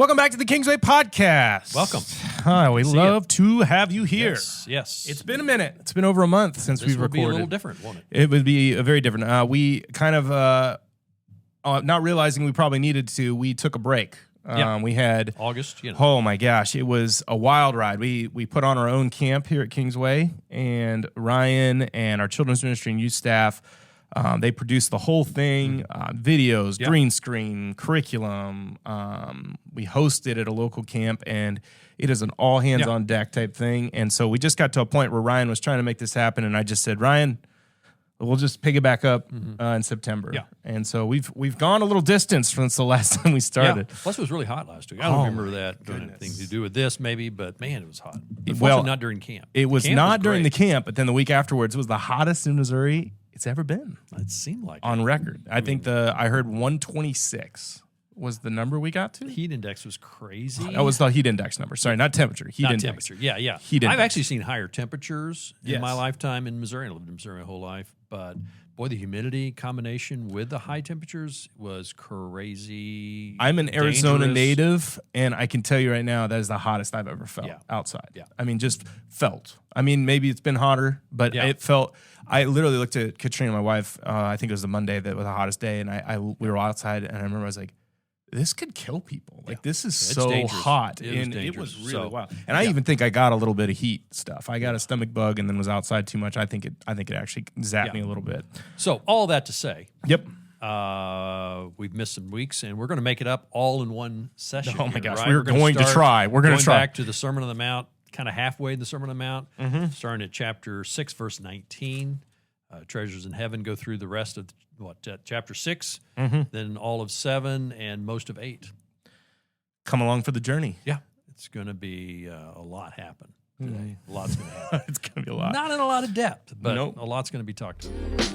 Welcome back to the Kingsway Podcast. Welcome. Hi, we love to have you here. Yes. It's been a minute. It's been over a month since we've recorded. This will be a little different, won't it? It would be very different. We kind of, not realizing we probably needed to, we took a break. We had August. Oh my gosh, it was a wild ride. We put on our own camp here at Kingsway, and Ryan and our children's ministry and youth staff, they produced the whole thing, videos, green screen, curriculum. We hosted at a local camp, and it is an all hands on deck type thing. And so we just got to a point where Ryan was trying to make this happen, and I just said, Ryan, we'll just pick it back up in September. Yeah. And so we've gone a little distance since the last time we started. Yeah. Plus, it was really hot last week. I don't remember that doing anything to do with this, maybe, but man, it was hot. Well, not during camp. It was not during the camp, but then the week afterwards, it was the hottest in Missouri it's ever been. It seemed like on record. I think I heard 126 was the number we got to. Heat index was crazy. That was the heat index number. Sorry, not temperature. Heat index. Temperature. Yeah. Heat index. I've actually seen higher temperatures in my lifetime in Missouri. I lived in Missouri my whole life, but boy, the humidity combination with the high temperatures was crazy. I'm an Arizona native, and I can tell you right now that is the hottest I've ever felt outside. Yeah. I mean, just felt. I mean, maybe it's been hotter, but it felt. I literally looked at Katrina, my wife. I think it was the Monday that was the hottest day, and we were outside, and I remember I was like, this could kill people. Like, this is so dangerous. hot. It was really wild. And I even think I got a little bit of heat stuff. I got a stomach bug and then was outside too much. I think it actually zapped me a little bit. So all that to say. Yep. We've missed some weeks, and we're going to make it up all in one session. Oh, my gosh. Right? We're going to try. We're going to try. Back to the Sermon on the Mount, kind of halfway in the Sermon on the Mount, starting at chapter 6, verse 19. Treasures in heaven, go through the rest of chapter 6, then all of 7, and most of 8. Come along for the journey. Yeah, it's going to be a lot happen today. A lot's going to happen. It's going to be a lot. Not in a lot of depth, but a lot's going to be talked about.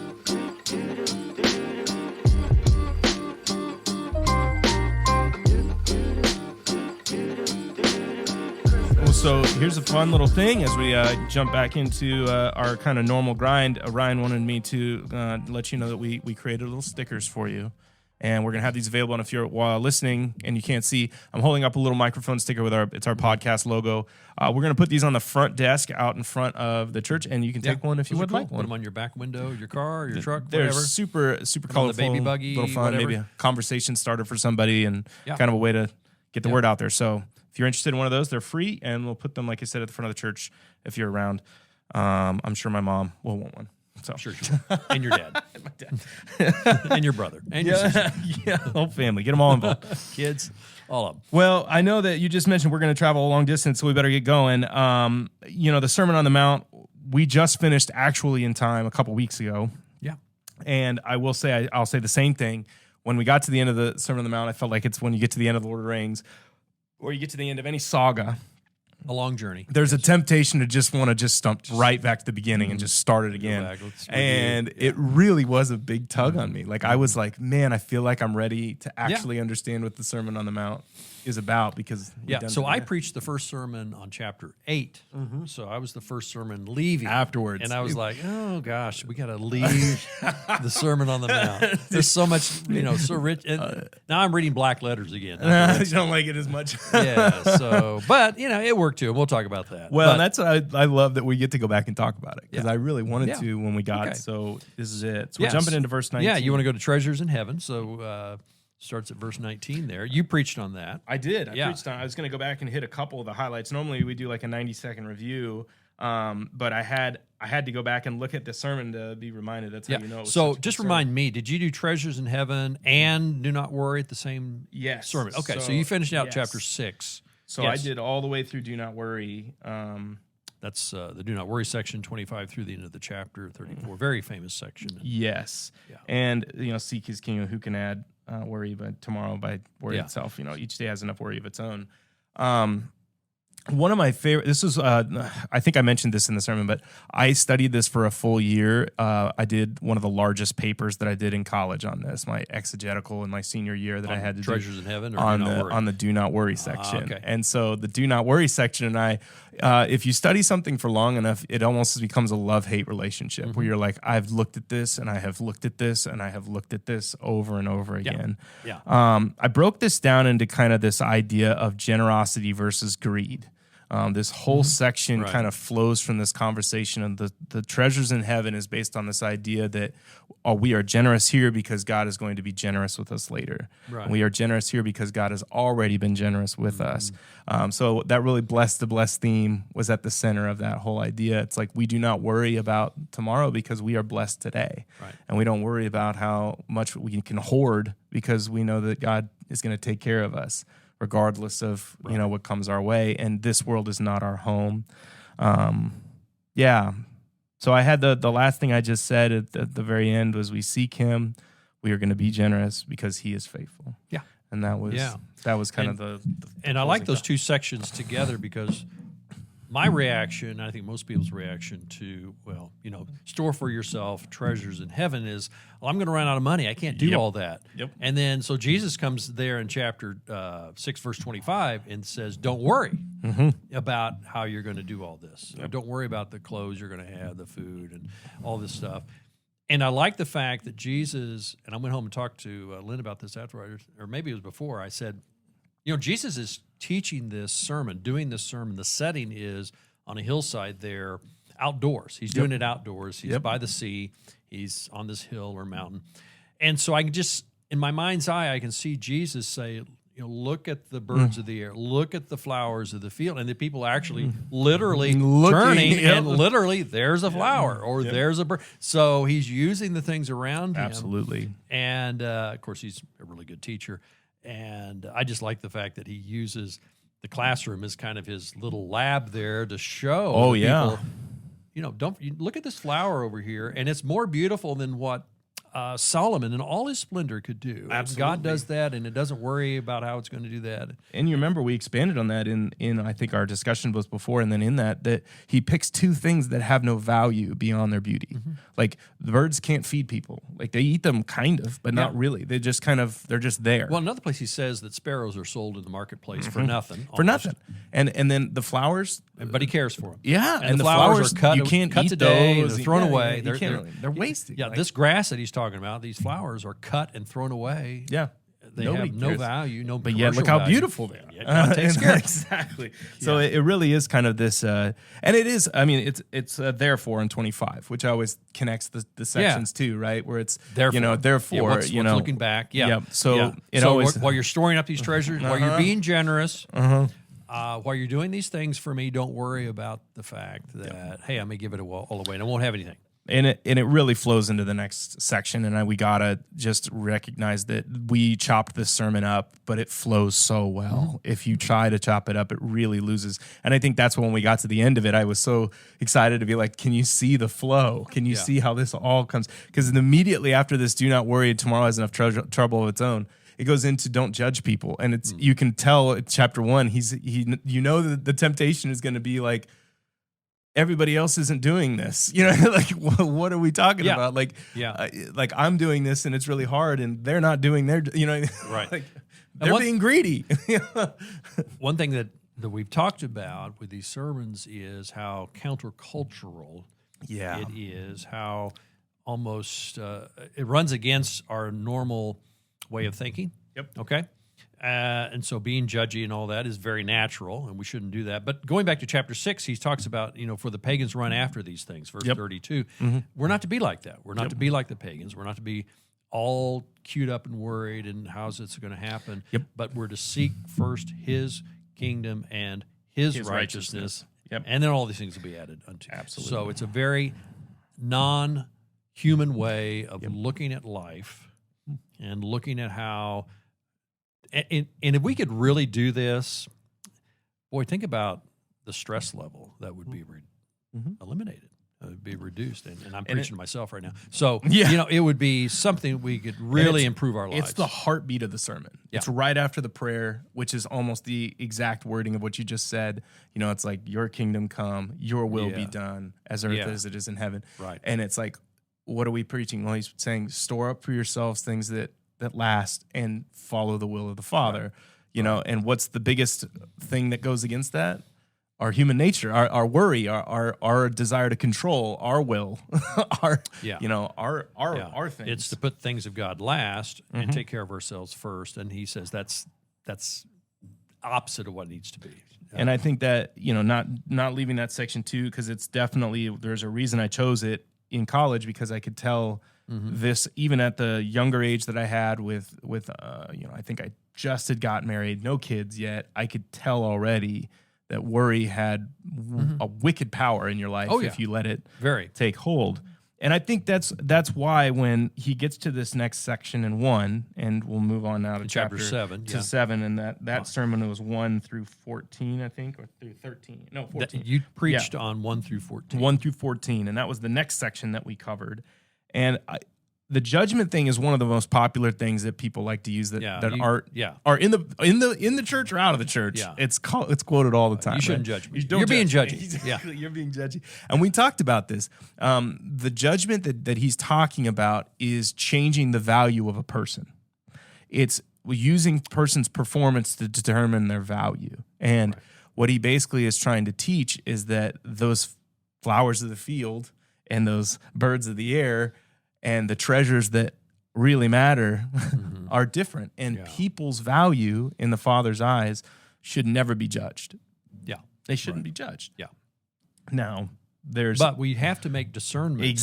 So here's a fun little thing as we jump back into our kind of normal grind. Ryan wanted me to let you know that we created little stickers for you, and we're gonna have these available. And if you're while listening and you can't see, I'm holding up a little microphone sticker with our podcast logo. We're gonna put these on the front desk out in front of the church, and you can take one if you would like one. Put them on your back window, your car, your truck, they're whatever. super colorful, the baby buggy, little fun, whatever. maybe a conversation starter for somebody, and kind of a way to get the word out there. So if you're interested in one of those, they're free, and we'll put them, like I said, at the front of the church if you're around. I'm sure my mom will want one. So. Sure. And your dad. And my dad. And your brother. And your sister. Yeah, whole family. Get them all involved. Kids, all of them. Well, I know that you just mentioned we're going to travel a long distance, so we better get going. The Sermon on the Mount, we just finished actually in time a couple weeks ago. Yeah. And I will say, I'll say the same thing. When we got to the end of the Sermon on the Mount, I felt like it's when you get to the end of the Lord of the Rings, or you get to the end of any saga, a long journey. There's a temptation to just want to just stump right back to the beginning and just start it again. And it really was a big tug on me. Like, I was like, man, I feel like I'm ready to actually understand what the Sermon on the Mount is about, because so I preached the first sermon on chapter 8. So I was the first sermon leaving afterwards, and I was like, oh gosh, we got to leave the Sermon on the Mount. There's so much, so rich. And now I'm reading black letters again. You don't like it as much. But it worked too. We'll talk about that. Well, that's what I love, that we get to go back and talk about it, because I really wanted to when we got. So this is it. So we're jumping into verse 19. Yeah, you want to go to treasures in heaven. So starts at verse 19 there. You preached on that. I did. I preached on it. I was going to go back and hit a couple of the highlights. Normally we do like a 90-second review, but I had to go back and look at the sermon to be reminded. That's how you know it was. So just remind me, did you do treasures in heaven and do not worry at the same sermon? Okay, so you finished out chapter 6. So I did all the way through do not worry. That's the do not worry section, 25 through the end of the chapter, 34. Very famous section. Yes. Yeah. And, seek his kingdom. Who can add worry by tomorrow by worry itself? Each day has enough worry of its own. One of my favorite, this was, I think I mentioned this in the sermon, but I studied this for a full year. I did one of the largest papers that I did in college on this, my exegetical in my senior year that I had to Treasures do in Heaven, or on the Do Not Worry section. Okay. And so the Do Not Worry section, and if you study something for long enough, it almost becomes a love-hate relationship where you're like, I've looked at this and I have looked at this and I have looked at this over and over again. Yeah. I broke this down into kind of this idea of generosity versus greed. This whole section kind of flows from this conversation, and the treasures in heaven is based on this idea that we are generous here because God is going to be generous with us later. Right. We are generous here because God has already been generous with us. So that really blessed theme was at the center of that whole idea. It's like we do not worry about tomorrow because we are blessed today. Right. And we don't worry about how much we can hoard because we know that God is going to take care of us, regardless of what comes our way, and this world is not our home. So I had the last thing I just said at the very end was we seek Him, we are going to be generous because He is faithful. Yeah, and that was kind of the and I like those two sections together because my reaction, I think most people's reaction to, store for yourself treasures in heaven is, well, I'm going to run out of money. I can't do all that. Yep. And then, so Jesus comes there in chapter 6, verse 25 and says, don't worry about how you're going to do all this. Yep. Don't worry about the clothes you're going to have, the food, and all this stuff. And I like the fact that Jesus, and I went home and talked to Lynn about this afterwards, or maybe it was before, I said, Jesus is teaching this sermon, doing this sermon. The setting is on a hillside there, outdoors. He's doing it outdoors. He's by the sea. He's on this hill or mountain. And so I can just, in my mind's eye, I can see Jesus say, look at the birds of the air, look at the flowers of the field. And the people are actually literally turning, and literally there's a flower or there's a bird. So he's using the things around him. Absolutely. And, of course, he's a really good teacher. And I just like the fact that he uses the classroom as kind of his little lab there to show people, don't look at this flower over here, and it's more beautiful than what Solomon in all his splendor could do. Absolutely. God does that, and it doesn't worry about how it's going to do that. And you remember we expanded on that in I think our discussion was before, and then in that he picks two things that have no value beyond their beauty. Like the birds can't feed people. Like they eat them kind of, but not really. They just they're just there. Well, another place he says that sparrows are sold in the marketplace for nothing. For nothing. And then the flowers, but he cares for them. Yeah, and the flowers are cut. You can't cut eat today. those. They're thrown away. They're wasted. Yeah, this grass that he's talking about, these flowers are cut and thrown away. Yeah. They Nobody have no cares. value, but yet look how beautiful they are. God takes care of them. Exactly. So it really is kind of this, and it is. I mean, it's therefore in 25, which always connects the sections too, right? Where it's therefore, therefore, what's looking back, So it always while you're storing up these treasures, while you're being generous, while you're doing these things for me, don't worry about the fact that hey, I'm gonna give it all away and I won't have anything. And it really flows into the next section, and we gotta just recognize that we chopped this sermon up, but it flows so well. If you try to chop it up, it really loses. And I think that's when we got to the end of it, I was so excited to be like, can you see the flow? Can you see how this all comes? Because immediately after this, do not worry, tomorrow has enough trouble of its own. It goes into don't judge people, and it's you can tell in chapter 1, that the temptation is going to be like, everybody else isn't doing this, like what are we talking about? Like I'm doing this and it's really hard, and they're not doing their, right? Like they're being greedy. One thing that we've talked about with these sermons is how countercultural it is, how almost it runs against our normal way of thinking. Yep. Okay. And so being judgy and all that is very natural, and we shouldn't do that. But going back to chapter 6, he talks about, for the pagans run after these things, verse 32. We're not to be like that. We're not to be like the pagans. We're not to be all queued up and worried and how's this going to happen. But we're to seek first his kingdom and his righteousness. And then all these things will be added unto you. Absolutely. So it's a very non-human way of looking at life and looking at how... And if we could really do this, boy, think about the stress level that would be eliminated. It would be reduced. And I'm preaching to myself right now. So, it would be something we could really improve our lives. It's the heartbeat of the sermon. It's right after the prayer, which is almost the exact wording of what you just said. It's like, your kingdom come, your will be done as earth as it is in heaven. Right. And it's like, what are we preaching? Well, he's saying, store up for yourselves things that last and follow the will of the Father. And what's the biggest thing that goes against that? Our human nature, our worry, our desire to control, our will, our things. It's to put things of God last and take care of ourselves first. And he says that's opposite of what needs to be. And I think that, not leaving that section too, because it's definitely, there's a reason I chose it in college, because I could tell this even at the younger age that I had with I think I just had got married, no kids yet. I could tell already that worry had a wicked power in your life if you let it take hold. And I think that's why when he gets to this next section in 1, and we'll move on now to chapter 7, and that sermon was 1 through 14, I think, or through 13. No, 14. You preached on 1 through 14. 1 through 14, and that was the next section that we covered. And the judgment thing is one of the most popular things that people like to use that are in the church or out of the church. Yeah. It's quoted all the time. You shouldn't judge me. You're being judgy. Yeah, you're being judgy. And we talked about this. The judgment that he's talking about is changing the value of a person. It's using person's performance to determine their value. And what he basically is trying to teach is that those flowers of the field and those birds of the air and the treasures that really matter are different. And people's value in the Father's eyes should never be judged. Yeah. They shouldn't be judged. Yeah. Now, but we have to make discernment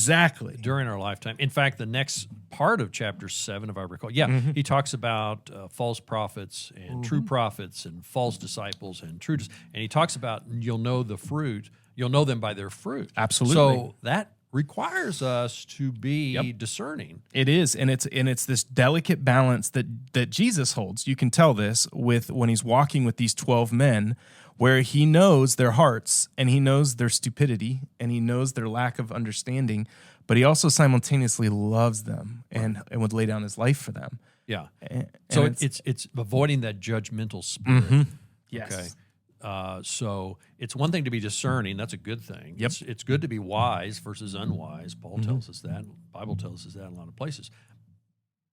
during our lifetime. In fact, the next part of chapter 7, if I recall, he talks about false prophets and true prophets and false disciples and and he talks about you'll know them by their fruit. Absolutely. So that requires us to be discerning. It is, and it's this delicate balance that Jesus holds. You can tell this when he's walking with these 12 men, where he knows their hearts and he knows their stupidity and he knows their lack of understanding, but he also simultaneously loves them and would lay down his life for them. Yeah. And so it's avoiding that judgmental spirit. Yes. Okay. So it's one thing to be discerning. That's a good thing. Yep. It's good to be wise versus unwise. Paul tells us that. The Bible tells us that in a lot of places.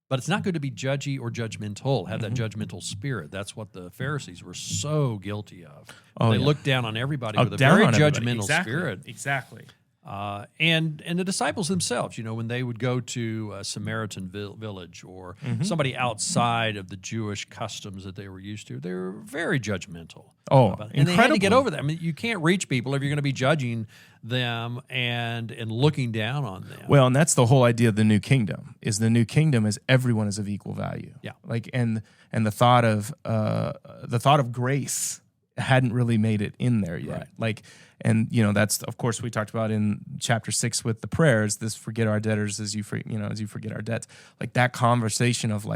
But it's not good to be judgy or judgmental, have that judgmental spirit. That's what the Pharisees were so guilty of. They looked down on everybody with a very judgmental spirit. Exactly. And the disciples themselves, when they would go to a Samaritan village or somebody outside of the Jewish customs that they were used to, they were very judgmental. And they had to get over that. I mean, you can't reach people if you're going to be judging them and looking down on them. Well, and that's the whole idea of the new kingdom. Is the new kingdom is everyone is of equal value. Yeah. And the thought of grace hadn't really made it in there yet. Right. That's, of course, we talked about in chapter 6 with the prayers, this forget our debtors as you forget our debts. Like that conversation of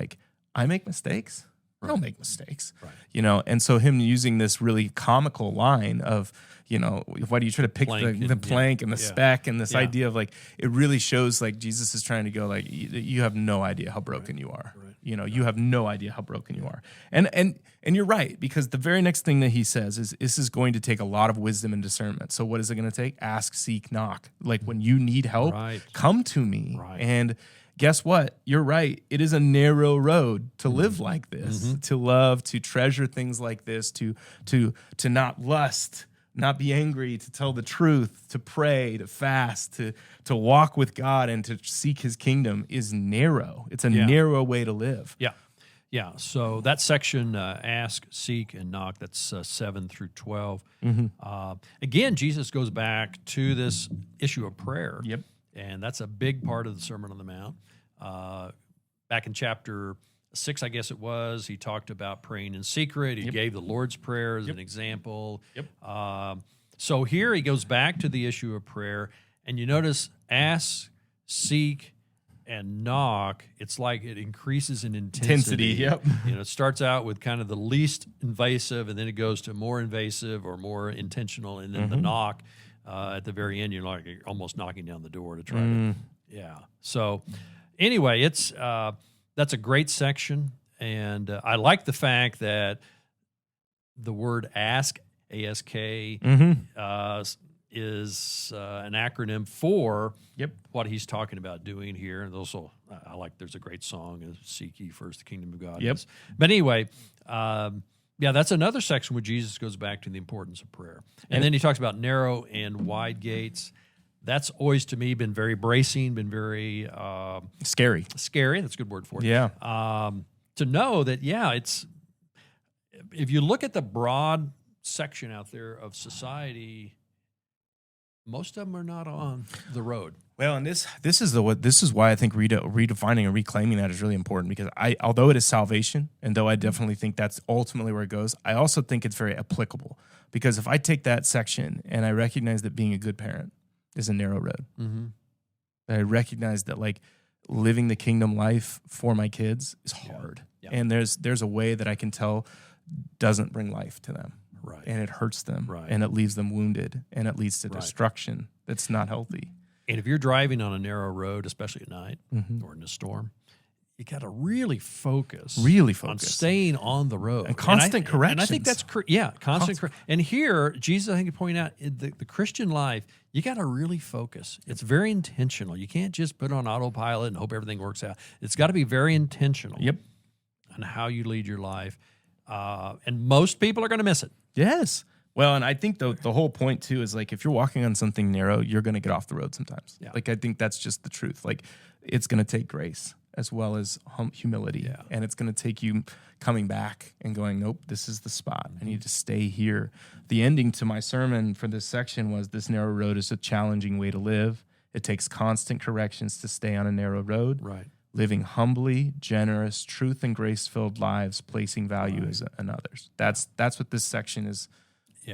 I make mistakes. I don't make mistakes. Right. And so him using this really comical line of, why do you try to pick the plank and the speck and this idea of it really shows Jesus is trying to go you have no idea how broken you are. Right. You have no idea how broken you are. And you're right, because the very next thing that he says is this is going to take a lot of wisdom and discernment. So what is it going to take? Ask, seek, knock. When you need help, come to me. Right. And guess what? You're right. It is a narrow road to live like this, to love, to treasure things like this, to not lust, not be angry, to tell the truth, to pray, to fast, to walk with God and to seek his kingdom is narrow. It's a narrow way to live. Yeah. Yeah, so that section, ask, seek, and knock, that's 7 through 12. Again, Jesus goes back to this issue of prayer. Yep. And that's a big part of the Sermon on the Mount. Back in chapter 6, I guess it was, he talked about praying in secret. He gave the Lord's Prayer as an example. So here he goes back to the issue of prayer, and you notice ask, seek, and knock, it's like it increases in intensity. It starts out with kind of the least invasive, and then it goes to more invasive or more intentional, and then the knock at the very end, you're almost knocking down the door to try to, So anyway, it's that's a great section, And I like the fact that the word ask, A-S-K, is an acronym for what he's talking about doing here. And also, I like, there's a great song, Seek Ye First the Kingdom of God. But anyway, that's another section where Jesus goes back to the importance of prayer. And then he talks about narrow and wide gates. That's always, to me, been very bracing, been very scary. Scary, that's a good word for it. Yeah. To know that, it's, if you look at the broad section out there of society, most of them are not on the road. Well, and this is why I think redefining and reclaiming that is really important, because although it is salvation, and though I definitely think that's ultimately where it goes, I also think it's very applicable, because if I take that section and I recognize that being a good parent is a narrow road, I recognize that like living the kingdom life for my kids is hard, and there's a way that I can tell doesn't bring life to them. Right. And it hurts them, right. and it leaves them wounded, and it leads to destruction that's not healthy. And if you're driving on a narrow road, especially at night or in a storm, you got to really focus on staying on the road. And constant corrections. And I think that's, constant. And here, Jesus, I think, you point out, the Christian life, you got to really focus. It's very intentional. You can't just put on autopilot and hope everything works out. It's got to be very intentional on how you lead your life. And most people are going to miss it. Yes. Well, and I think the whole point too is like, if you're walking on something narrow, you're going to get off the road sometimes. Yeah. Like, I think that's just the truth. Like, it's going to take grace as well as humility, and it's going to take you coming back and going, nope, this is the spot. I need to stay here. The ending to my sermon for this section was, this narrow road is a challenging way to live. It takes constant corrections to stay on a narrow road. Right. Living humbly, generous, truth and grace-filled lives, placing value in others. That's what this section is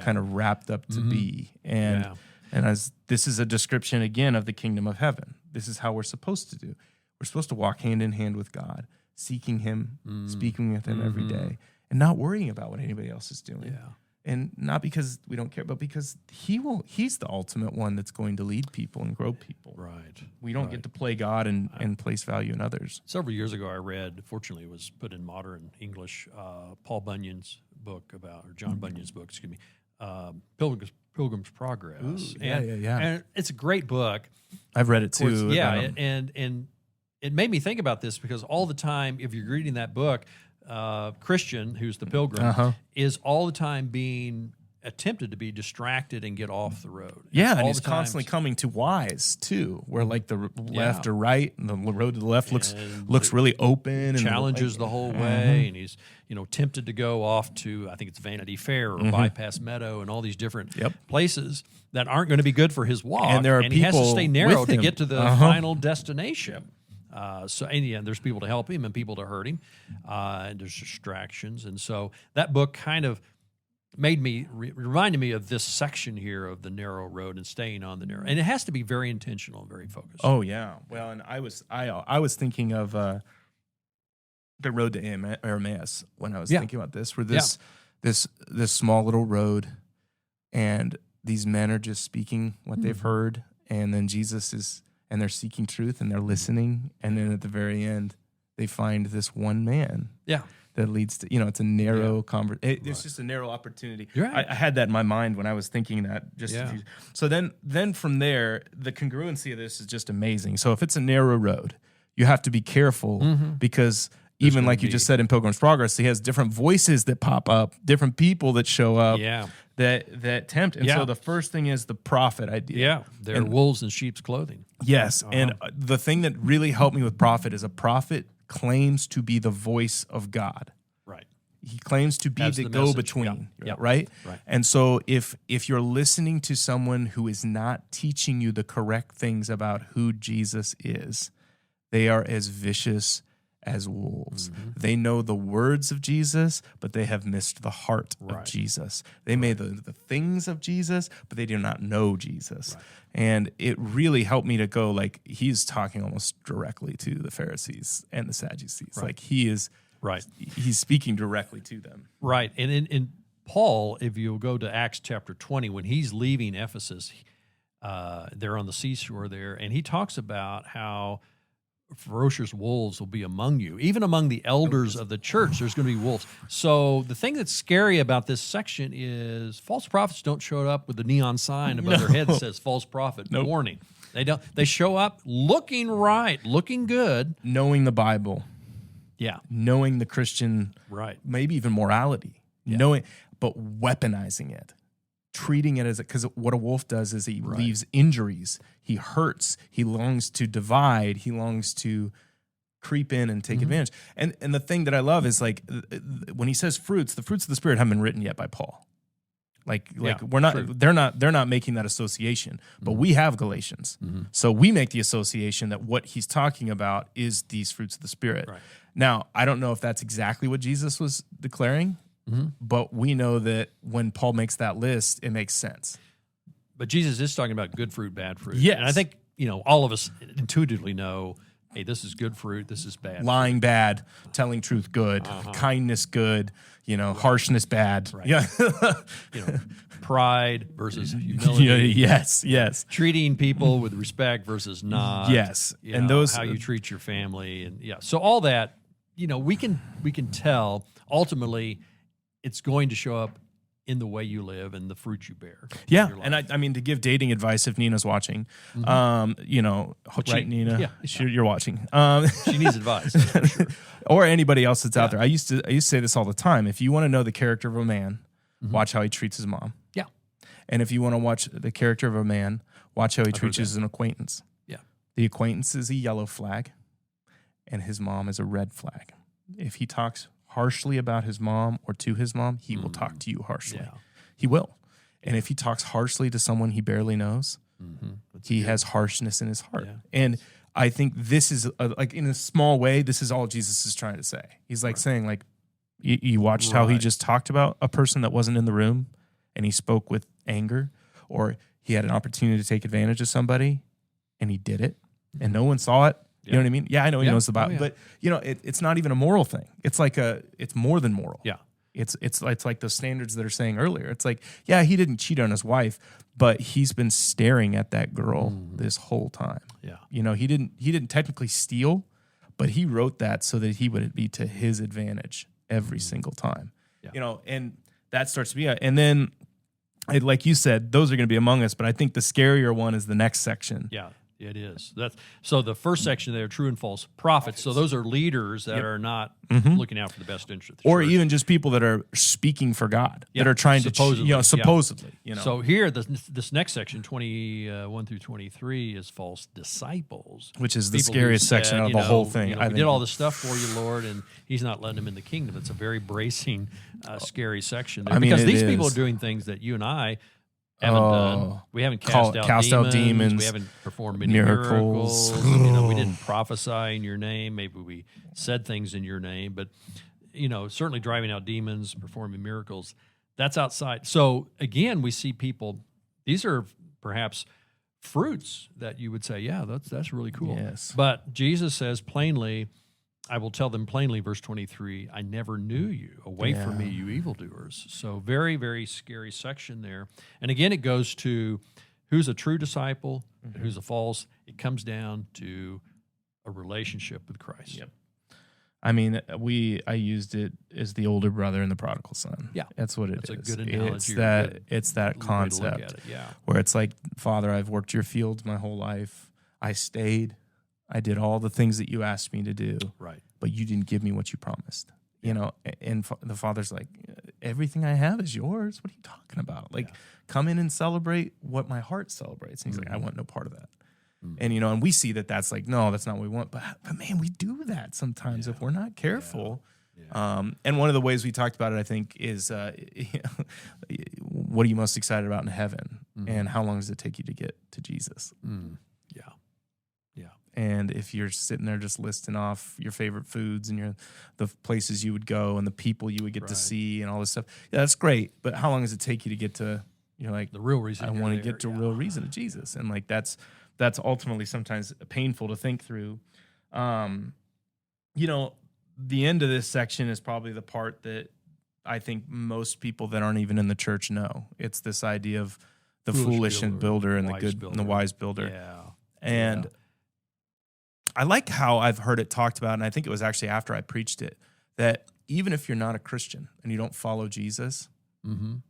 kind of wrapped up to be. And as this is a description, again, of the kingdom of heaven. This is how we're supposed to do. We're supposed to walk hand in hand with God, seeking him, speaking with him every day, and not worrying about what anybody else is doing. Yeah. And not because we don't care, but because he's the ultimate one that's going to lead people and grow people. Right. We don't get to play God and place value in others. Several years ago, I read, fortunately it was put in modern English, Paul Bunyan's book or John Bunyan's book, Pilgrim's Progress. Ooh, yeah. And it's a great book. I've read it too. And it made me think about this, because all the time, if you're reading that book, Christian, who's the pilgrim, is all the time being attempted to be distracted and get off the road. Yeah, and he's constantly coming to whys too, where like the left or right, and the road to the left looks really open, and challenges the whole way, and he's tempted to go off to, I think it's Vanity Fair or Bypass Meadow, and all these different places that aren't going to be good for his walk, and there are he has to stay narrow to get to the final destination. There's people to help him and people to hurt him, and there's distractions. And so that book kind of made me, reminded me of this section here of the narrow road and staying on the narrow. And it has to be very intentional and very focused. Oh, yeah. Well, and I was thinking of the road to Emmaus when I was thinking about this, where this small little road, and these men are just speaking what they've heard, and then Jesus is... and they're seeking truth, and they're listening. And then at the very end, they find this one man. Yeah. That leads to, it's a narrow conversation. It's just a narrow opportunity. Right. I had that in my mind when I was thinking that. So then from there, the congruency of this is just amazing. So if it's a narrow road, you have to be careful, because even like you just said in Pilgrim's Progress, he has different voices that pop up, different people that show up. Yeah. That tempt. And so the first thing is the prophet idea. Yeah, they're wolves in sheep's clothing. Yes, and the thing that really helped me with prophet is a prophet claims to be the voice of God. Right. He claims to be the go-between, right? Right. And so if you're listening to someone who is not teaching you the correct things about who Jesus is, they are as vicious as wolves. They know the words of Jesus, but they have missed the heart of Jesus. They may the things of Jesus, but they do not know Jesus. Right. And it really helped me to go, like, he's talking almost directly to the Pharisees and the Sadducees. Right. Like, he is he's speaking directly to them. Right. And in Paul, if you go to Acts chapter 20, when he's leaving Ephesus, they're on the seashore there, and he talks about how ferocious wolves will be among you. Even among the elders of the church, there's going to be wolves. So the thing that's scary about this section is false prophets don't show up with the neon sign above their head that says false prophet warning. They don't. They show up looking right, looking good. Knowing the Bible. Yeah. Knowing the Christian, right? Maybe even morality. Yeah. Knowing, but weaponizing it. Treating it as because what a wolf does is he leaves injuries. He hurts. He longs to divide. He longs to creep in and take advantage. And the thing that I love is like when he says fruits, the fruits of the Spirit haven't been written yet by Paul. Like we're not. True. They're not making that association. But we have Galatians, so we make the association that what he's talking about is these fruits of the Spirit. Right. Now I don't know if that's exactly what Jesus was declaring. But we know that when Paul makes that list, it makes sense. But Jesus is talking about good fruit, bad fruit. Yes. And I think, all of us intuitively know, hey, this is good fruit, this is bad. Lying bad, telling truth good, kindness good, harshness bad. Right. Yeah. Pride versus humility. Yes. Treating people with respect versus not. Yes. And those how you treat your family and So all that, we can tell ultimately it's going to show up in the way you live and the fruit you bear. Yeah, and I mean, to give dating advice, if Nina's watching, right, Nina? Yeah. You're watching. She needs advice. For sure. Or anybody else that's out there. I used to say this all the time. If you want to know the character of a man, watch how he treats his mom. Yeah. And if you want to watch the character of a man, watch how he treats an acquaintance. Yeah. The acquaintance is a yellow flag, and his mom is a red flag. If he talks harshly about his mom or to his mom, he will talk to you harshly. Yeah. He will. And if he talks harshly to someone he barely knows, he has harshness in his heart. Yeah. And I think this is, like in a small way, this is all Jesus is trying to say. He's like saying, like, you watched how he just talked about a person that wasn't in the room and he spoke with anger, or he had an opportunity to take advantage of somebody and he did it and no one saw it. You know what I mean? Yeah, I know he knows the Bible, but it's not even a moral thing. It's like it's more than moral. Yeah, it's like the standards that are saying earlier. It's like, yeah, he didn't cheat on his wife, but he's been staring at that girl this whole time. Yeah, he didn't technically steal, but he wrote that so that he would be to his advantage every single time. Yeah. And that starts to be and then, like you said, those are going to be among us. But I think the scarier one is the next section. Yeah. It is. So the first section there, true and false prophets. So those are leaders that are not looking out for the best interest of the or church. Even just people that are speaking for God, that are trying supposedly. So here, this next section, 21 through 23, is false disciples, which is the scariest section of the whole thing. We did all this stuff for you, Lord, and He's not letting them in the kingdom. It's a very bracing, scary section there, because these people are doing things that you and I haven't done. We haven't cast out demons. We haven't performed many miracles. We didn't prophesy in your name. Maybe we said things in your name, but certainly driving out demons, performing miracles, that's outside. So again, we see people. These are perhaps fruits that you would say, yeah, that's really cool. Yes. But Jesus says plainly, I will tell them plainly, verse 23, I never knew you. Away from me, you evildoers. So very, very scary section there. And again, it goes to who's a true disciple and who's a false. It comes down to a relationship with Christ. Yep. I mean, I used it as the older brother and the prodigal son. Yeah. That's what That's a good analogy. It's that concept where it's like, Father, I've worked your fields my whole life. I stayed. I did all the things that you asked me to do, right? But you didn't give me what you promised, And the Father's like, everything I have is yours. What are you talking about? Like, come in and celebrate what my heart celebrates. And he's like, I want no part of that. And and we see that that's like, no, that's not what we want. But man, we do that sometimes if we're not careful. And one of the ways we talked about it, I think, is what are you most excited about in heaven, and how long does it take you to get to Jesus? And if you're sitting there just listing off your favorite foods and the places you would go and the people you would get to see and all this stuff, that's great. But how long does it take you to get to, like the real reason? I want to get to real reason of Jesus, and like that's ultimately sometimes painful to think through. The end of this section is probably the part that I think most people that aren't even in the church know. It's this idea of the foolish builder and the good builder. And the wise builder. Yeah. And I like how I've heard it talked about, and I think it was actually after I preached it, that even if you're not a Christian and you don't follow Jesus,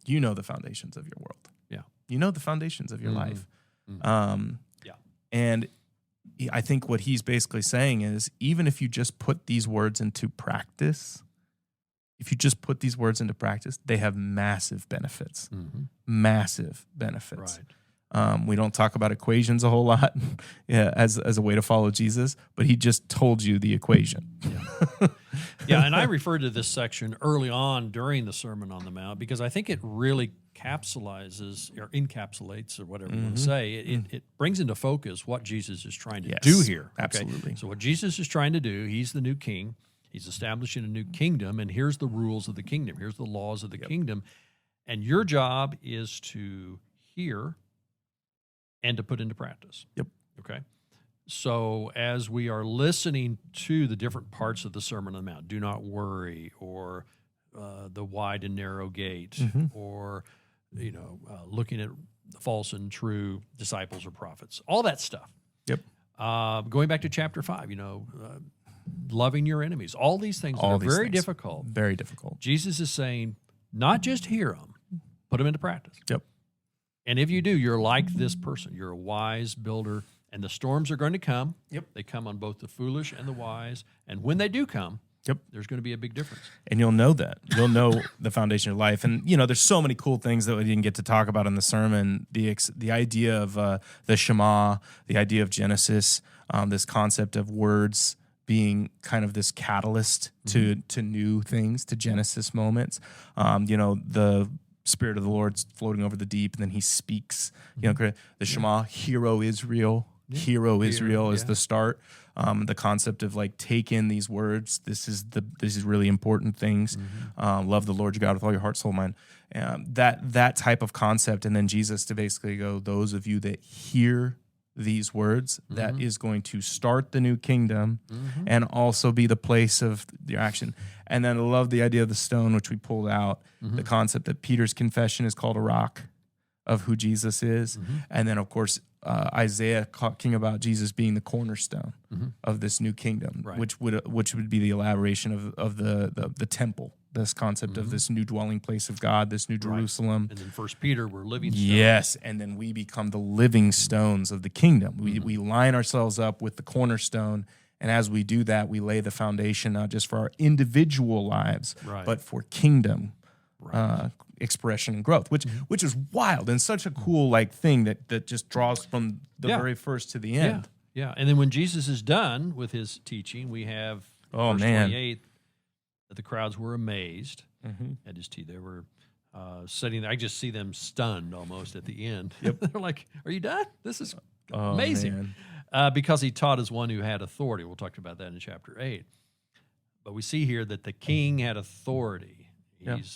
you know the foundations of your world. Yeah. You know the foundations of your life. Yeah. And I think what he's basically saying is, even if you just put these words into practice, they have massive benefits. Massive benefits. Right. We don't talk about equations a whole lot as a way to follow Jesus, but he just told you the equation. Yeah, and I referred to this section early on during the Sermon on the Mount because I think it really encapsulates, or whatever you want to say. It brings into focus what Jesus is trying to do here. Okay? Absolutely. So what Jesus is trying to do, he's the new king. He's establishing a new kingdom, and here's the rules of the kingdom. Here's the laws of the kingdom. And your job is to hear and to put into practice. Yep. Okay? So as we are listening to the different parts of the Sermon on the Mount, do not worry, or the wide and narrow gate, or looking at the false and true disciples or prophets, all that stuff. Yep. Going back to chapter 5, loving your enemies, all these things are very difficult. Very difficult. Jesus is saying, not just hear them, put them into practice. Yep. And if you do, you're like this person. You're a wise builder. And the storms are going to come. Yep. They come on both the foolish and the wise. And when they do come, there's going to be a big difference. And you'll know that. You'll know the foundation of life. And, there's so many cool things that we didn't get to talk about in the sermon. The idea of the Shema, the idea of Genesis, this concept of words being kind of this catalyst to new things, to Genesis moments. The Spirit of the Lord's floating over the deep, and then he speaks. The Shema, Hear, O Israel. Hear, O Israel is the start. The concept of take in these words. This is really important things. Love the Lord your God with all your heart, soul, mind. That type of concept, and then Jesus to basically go, those of you that hear these words, that is going to start the new kingdom and also be the place of your action. And then I love the idea of the stone, which we pulled out, the concept that Peter's confession is called a rock of who Jesus is. And then, of course, Isaiah talking about Jesus being the cornerstone of this new kingdom, which would be the elaboration of the temple, this concept of this new dwelling place of God, this new Jerusalem. And then 1 Peter, we're living stones. Yes, and then we become the living stones of the kingdom. We line ourselves up with the cornerstone, and as we do that, we lay the foundation not just for our individual lives, but for kingdom expression and growth, which is wild and such a cool thing that just draws from the very first to the end. Yeah. And then when Jesus is done with his teaching, we have verse 28 that the crowds were amazed at his teaching. They were sitting there. I just see them stunned almost at the end. They're like, "Are you done? This is amazing." Because he taught as one who had authority. We'll talk about that in chapter 8. But we see here that the king had authority.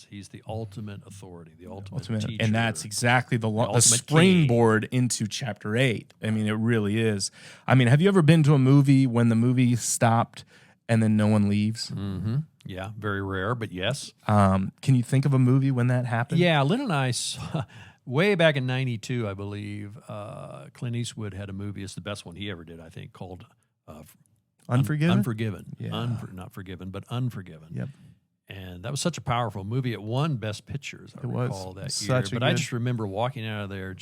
He's the ultimate authority, the ultimate teacher. And that's exactly the springboard into chapter 8. I mean, it really is. I mean, have you ever been to a movie when the movie stopped and then no one leaves? Yeah, very rare, but yes. Can you think of a movie when that happened? Yeah, Lynn and I saw, way back in 92, I believe, Clint Eastwood had a movie. It's the best one he ever did, I think, called Unforgiven? Unforgiven. Yeah. Not Forgiven, but Unforgiven. Yep. And that was such a powerful movie. It won Best Picture, as I recall, that year. But I just remember walking out of there,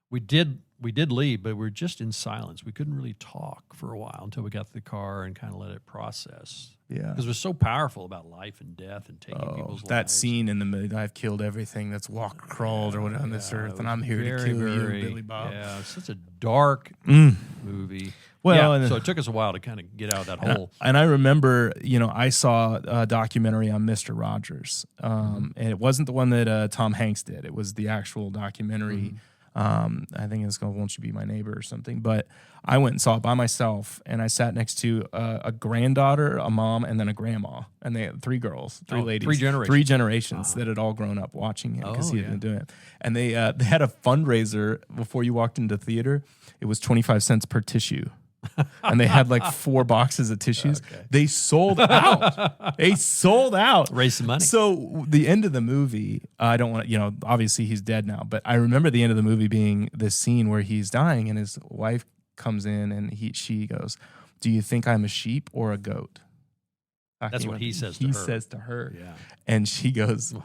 we did leave, but we were just in silence. We couldn't really talk for a while until we got to the car and kind of let it process. Yeah. Because it was so powerful about life and death and taking people's lives. That scene in the movie, I've killed everything that's crawled or whatever on this earth, and I'm here to kill you, Billy Bob. Yeah, it's such a dark movie. Well, so it took us a while to kind of get out of that hole. And I remember, I saw a documentary on Mr. Rogers, and it wasn't the one that Tom Hanks did. It was the actual documentary. I think it's called "Won't You Be My Neighbor" or something. But I went and saw it by myself, and I sat next to a granddaughter, a mom, and then a grandma, and they had 3 girls, 3 ladies, 3 generations that had all grown up watching him because he had been doing it. And they had a fundraiser before you walked into the theater. It was 25 cents per tissue. And they had 4 boxes of tissues. Okay. They sold out. Raise some money. So the end of the movie, I don't want to, obviously he's dead now, but I remember the end of the movie being this scene where he's dying and his wife comes in and she goes, do you think I'm a sheep or a goat? That's what he says to He her. says to her. Yeah. And she goes,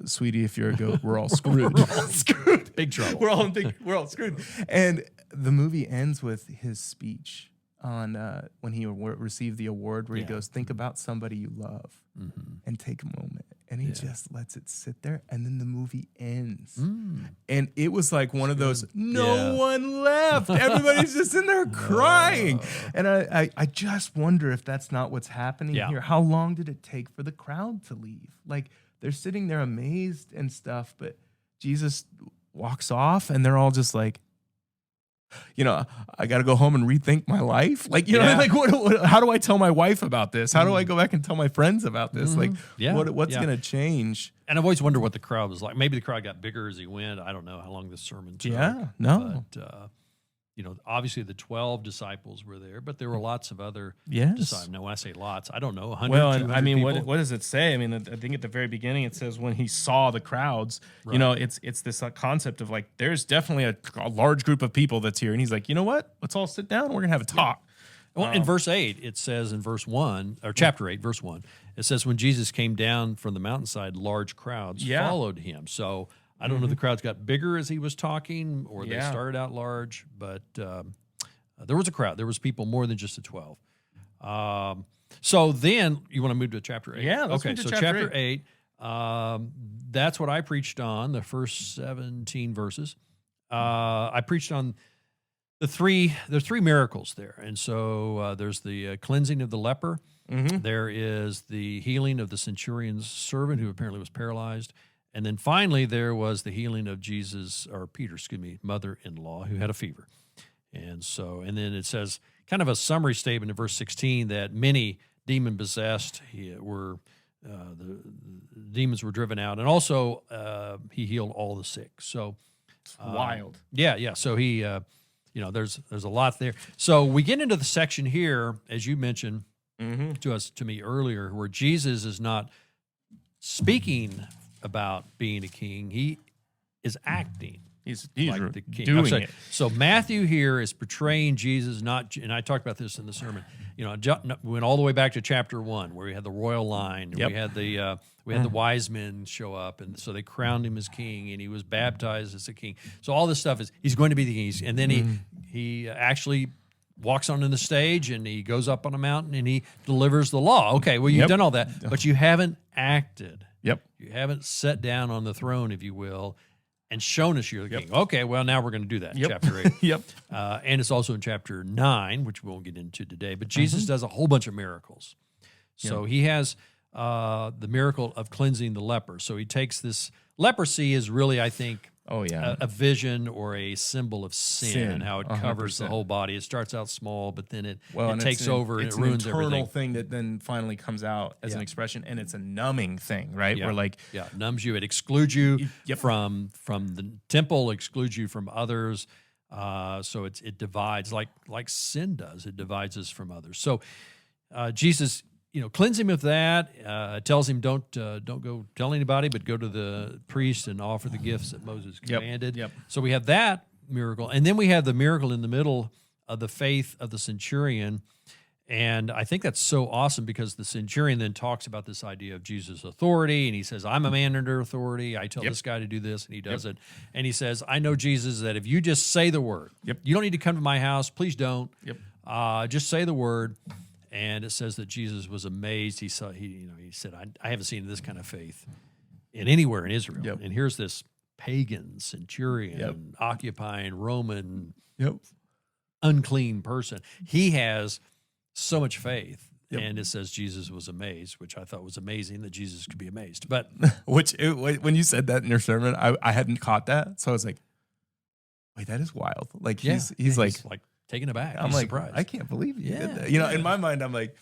sweetie, if you're a goat, we're all screwed. We're all screwed. Big trouble. We're all screwed. And the movie ends with his speech on when he received the award, where he goes, think about somebody you love and take a moment. And he just lets it sit there. And then the movie ends. And it was like one of those, no one left. Everybody's just in there crying. And I just wonder if that's not what's happening here. How long did it take for the crowd to leave? Like, they're sitting there amazed and stuff, but Jesus walks off and they're all just like, I got to go home and rethink my life. Like, like how do I tell my wife about this? How do I go back and tell my friends about this? Like, what's going to change? And I've always wondered what the crowd was like. Maybe the crowd got bigger as he went. I don't know how long the sermon took. Yeah, no. But, obviously the 12 disciples were there, but there were lots of other disciples. Now, when I say lots, I don't know, 100, well, 200 I mean, people? what does it say? I mean, I think at the very beginning it says when he saw the crowds, it's this concept of like, there's definitely a large group of people that's here. And he's like, you know what? Let's all sit down. We're going to have a talk. Well, in verse 8, it says in verse 1, or chapter 8, verse 1, it says, when Jesus came down from the mountainside, large crowds followed him. So I don't know if the crowds got bigger as he was talking or they started out large, but there was a crowd. There was people more than just the 12. So then you want to move to chapter 8? Yeah, let's okay. move to So chapter 8, that's what I preached on, the first 17 verses. I preached on there's three miracles there. And so there's the cleansing of the leper. There is the healing of the centurion's servant who apparently was paralyzed. And then finally, there was the healing of Peter's mother-in-law who had a fever. And then it says kind of a summary statement in verse 16 that many demon-possessed the demons were driven out. And also he healed all the sick. So it's wild. Yeah. So he, there's a lot there. So we get into the section here, as you mentioned to me earlier, where Jesus is not speaking about being a king. He is acting. He's like the king. doing it. So Matthew here is portraying Jesus and I talked about this in the sermon. We went all the way back to chapter 1 where we had the royal line. And we had the wise men show up, and so they crowned him as king, and he was baptized as a king. So all this stuff he's going to be the king. And then he actually walks onto the stage, and he goes up on a mountain, and he delivers the law. Okay, well, you've done all that, but you haven't acted. You haven't sat down on the throne, if you will, and shown us you're the king. Okay, well, now we're going to do that in chapter 8. And it's also in chapter 9, which we won't get into today. But Jesus does a whole bunch of miracles. So he has the miracle of cleansing the leper. So he takes this. Leprosy is really, I think, a vision or a symbol of sin, how it covers 100%. The whole body. It starts out small, but then it takes over and it ruins everything. It's an internal thing that then finally comes out as an expression, and it's a numbing thing, right? Where it numbs you. It excludes you from the temple, excludes you from others. So it divides like sin does. It divides us from others. So Jesus, cleanse him of that. Tells him don't go tell anybody, but go to the priest and offer the gifts that Moses commanded. So we have that miracle, and then we have the miracle in the middle of the faith of the centurion. And I think that's so awesome because the centurion then talks about this idea of Jesus' authority, and he says, I'm a man under authority. I tell this guy to do this, and he does it. And he says, I know, Jesus, that if you just say the word, you don't need to come to my house. Please don't. Just say the word. And it says that Jesus was amazed. He said, I haven't seen this kind of faith anywhere in Israel. And here's this pagan centurion, occupying Roman, unclean person. He has so much faith. And it says Jesus was amazed, which I thought was amazing that Jesus could be amazed. But when you said that in your sermon, I hadn't caught that. So I was like, wait, that is wild. Like he's like taken aback. I'm like, surprised. I can't believe you did that. In my mind, I'm like,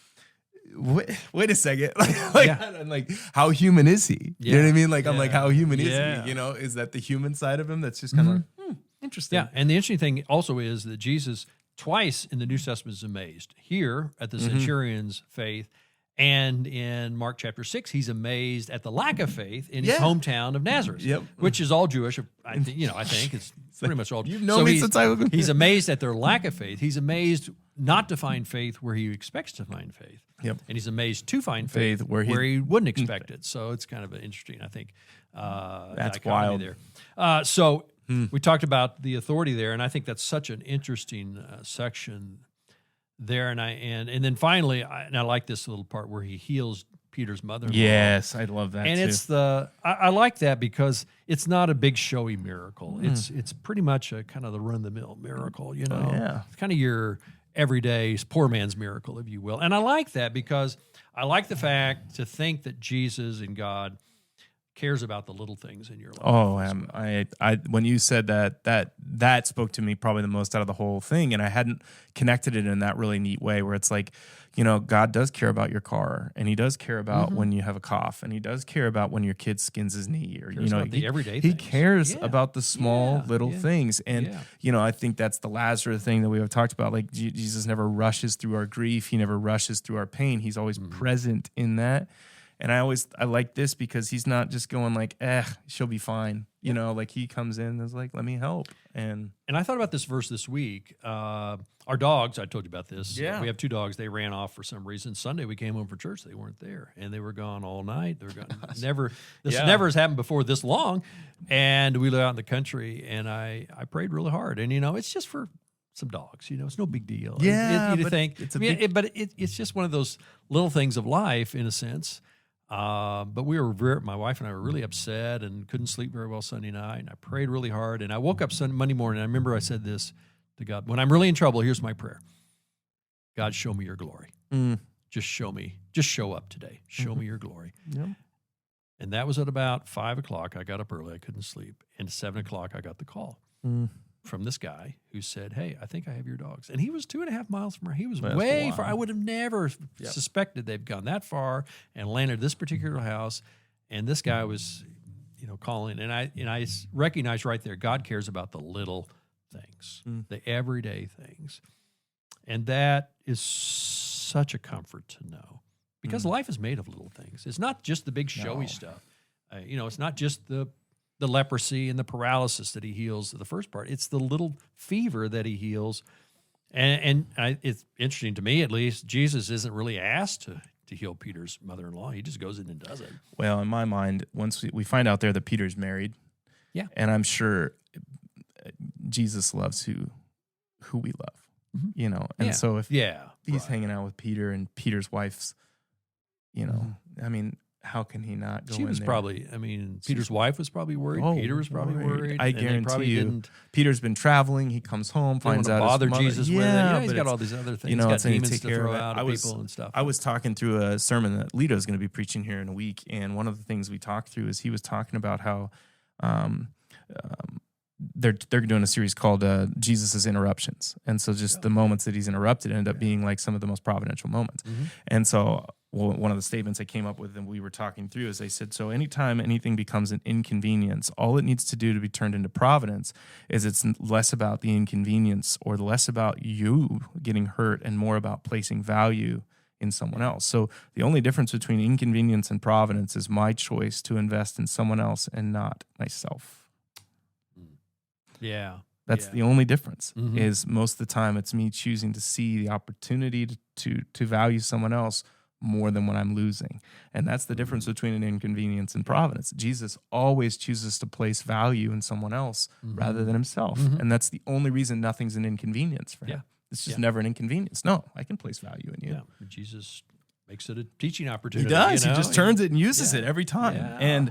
wait a second. I'm like, how human is he? You know what I mean? Like, I'm like, how human is he? Is that the human side of him that's just kind of like, interesting. Yeah, and the interesting thing also is that Jesus twice in the New Testament is amazed. Here at the centurion's faith, and in Mark chapter 6, he's amazed at the lack of faith in his hometown of Nazareth, which is all Jewish. I think it's pretty much all. You've known me since I was. He's amazed at their lack of faith. He's amazed not to find faith where he expects to find faith. Yep. And he's amazed to find faith where he wouldn't expect it. So it's kind of interesting, I think. That's wild. There. So we talked about the authority there, and I think that's such an interesting section there. And then finally, I like this little part where he heals Peter's mother-in-law. Yes, I love that. And too. it's I like that because it's not a big showy miracle. It's pretty much a kind of the run-of-the-mill miracle, you know. yeah. It's kind of your everyday poor man's miracle, if you will. And I like that because I like the fact to think that Jesus and God cares about the little things in your life. Oh, I when you said that spoke to me probably the most out of the whole thing, and I hadn't connected it in that really neat way where it's like, you know, God does care about your car, and He does care about when you have a cough, and He does care about when your kid skins his knee, or you know, the everyday He things. cares about the small little things, and you know, I think that's the Lazarus thing that we have talked about. Like Jesus never rushes through our grief, He never rushes through our pain. He's always present in that. And I like this because he's not just going like, she'll be fine. You know, like he comes in and is like, let me help. And I thought about this verse this week. Our dogs, I told you about this. Yeah. We have 2 dogs. They ran off for some reason. Sunday we came home for church. They weren't there. And they were gone all night. They were gone. Never has happened before this long. And we live out in the country, and I prayed really hard. And, you know, it's just for some dogs, you know, it's no big deal. Yeah. It's just one of those little things of life in a sense. But my wife and I were really upset and couldn't sleep very well Sunday night. And I prayed really hard. And I woke up Monday morning. And I remember I said this to God: when I'm really in trouble, here's my prayer. God, show me your glory. Just show me. Just show up today. Show me your glory. Yep. And that was at about 5 o'clock. I got up early. I couldn't sleep. And 7 o'clock, I got the call from this guy who said, hey, I think I have your dogs. And he was 2.5 miles from where he was. Way far. I would have never suspected they've gone that far and landed this particular house. And this guy was, you know, calling. And I recognized right there, God cares about the little things, the everyday things. And that is such a comfort to know, because life is made of little things. It's not just the big showy stuff. You know, it's not just the leprosy and the paralysis that he heals, the first part. It's the little fever that he heals. And it's interesting to me, at least, Jesus isn't really asked to heal Peter's mother-in-law. He just goes in and does it. Well, in my mind, once we find out there that Peter's married, and I'm sure Jesus loves who we love, you know. And so if he's hanging out with Peter and Peter's wife's, you know, I mean, how can he not go in there? Probably, Peter's wife was probably worried. Peter was probably worried. I guarantee you, Peter's been traveling. He comes home, finds out bother his mother. Jesus with it. You know, he's got all these other things. You know, he's got demons take to care throw of out of people and stuff. I was talking through a sermon that Lito's going to be preaching here in a week, and one of the things we talked through is he was talking about how they're doing a series called Jesus' Interruptions. And so just the moments that he's interrupted end up being like some of the most providential moments. And so one of the statements I came up with and we were talking through is I said, so anytime anything becomes an inconvenience, all it needs to do to be turned into providence is it's less about the inconvenience or less about you getting hurt and more about placing value in someone else. So the only difference between inconvenience and providence is my choice to invest in someone else and not myself. Yeah. That's the only difference. Is most of the time it's me choosing to see the opportunity to value someone else more than when I'm losing. And that's the difference between an inconvenience and providence. Jesus always chooses to place value in someone else rather than himself. And that's the only reason nothing's an inconvenience for him. It's just never an inconvenience. No, I can place value in you. Yeah. Jesus makes it a teaching opportunity. He does. You know? He just turns it and uses it every time. And